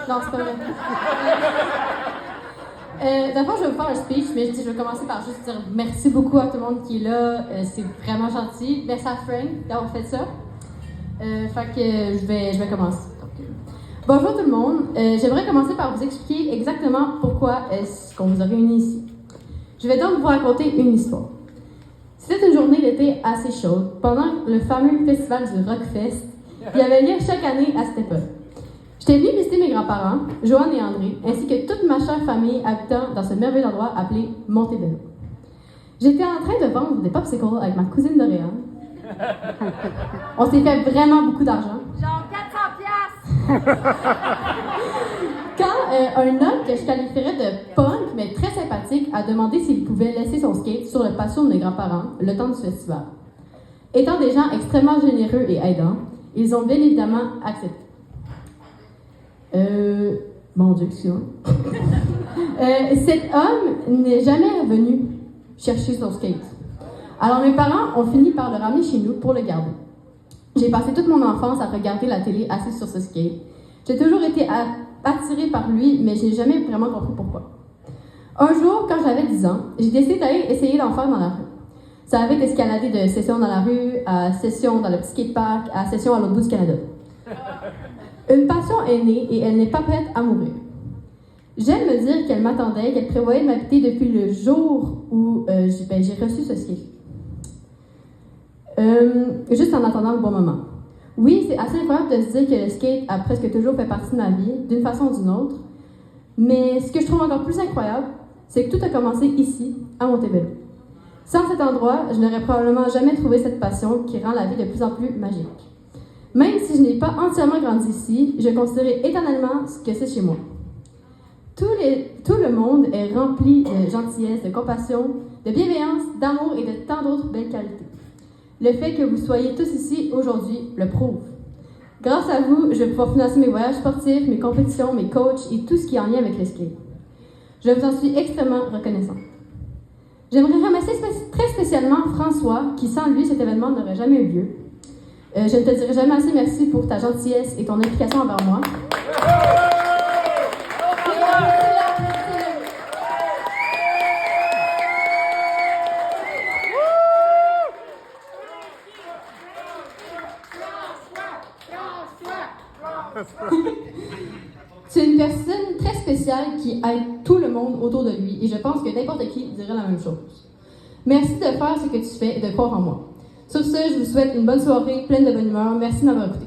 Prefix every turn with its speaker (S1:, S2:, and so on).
S1: Non, c'est pas vrai. D'abord, je vais vous faire un speech, mais je vais commencer par juste dire merci beaucoup à tout le monde qui est là. C'est vraiment gentil. Merci à Frank d'avoir fait ça. Fait que je vais commencer. Donc, bonjour tout le monde. J'aimerais commencer par vous expliquer exactement pourquoi est-ce qu'on vous a réunis ici. Je vais donc vous raconter une histoire. C'était une journée d'été assez chaude, pendant le fameux festival du Rockfest, qui avait lieu chaque année à cette époque. J'étais venue visiter mes grands-parents, Joanne et André, ainsi que toute ma chère famille habitant dans ce merveilleux endroit appelé Montebello. J'étais en train de vendre des popsicles avec ma cousine Doriane. On s'est fait vraiment beaucoup d'argent.
S2: Genre 400 piastres!
S1: Quand un homme que je qualifierais de punk, mais très sympathique, a demandé s'il pouvait laisser son skate sur le patio de mes grands-parents le temps du festival. Étant des gens extrêmement généreux et aidants, ils ont bien évidemment accepté. Mon Dieu, excusez-moi. Cet homme n'est jamais revenu chercher son skate. Alors mes parents ont fini par le ramener chez nous pour le garder. J'ai passé toute mon enfance à regarder la télé assis sur ce skate. J'ai toujours été attirée par lui, mais je n'ai jamais vraiment compris pourquoi. Un jour, quand j'avais 10 ans, j'ai décidé d'aller essayer d'en faire dans la rue. Ça avait escaladé de session dans la rue, à session dans le petit skatepark, à session à l'autre bout du Canada. Une passion est née et elle n'est pas prête à mourir. J'aime me dire qu'elle m'attendait, qu'elle prévoyait de m'habiter depuis le jour où j'ai reçu ce skate. Juste en attendant le bon moment. Oui, c'est assez incroyable de se dire que le skate a presque toujours fait partie de ma vie, d'une façon ou d'une autre. Mais ce que je trouve encore plus incroyable, c'est que tout a commencé ici, à Montebello. Sans cet endroit, je n'aurais probablement jamais trouvé cette passion qui rend la vie de plus en plus magique. Même si je n'ai pas entièrement grandi ici, je considérais éternellement ce que c'est chez moi. Tout le monde est rempli de gentillesse, de compassion, de bienveillance, d'amour et de tant d'autres belles qualités. Le fait que vous soyez tous ici aujourd'hui le prouve. Grâce à vous, je vais pouvoir financer mes voyages sportifs, mes compétitions, mes coachs et tout ce qui est en lien avec le skate. Je vous en suis extrêmement reconnaissante. J'aimerais remercier très spécialement François, qui sans lui, cet événement n'aurait jamais eu lieu. Je ne te dirai jamais assez merci pour ta gentillesse et ton implication envers moi. C'est une personne très spéciale qui aide tout le monde autour de lui et je pense que n'importe qui dirait la même chose. Merci de faire ce que tu fais et de croire en moi. Sur ce, je vous souhaite une bonne soirée, pleine de bonne humeur. Merci de m'avoir écouté.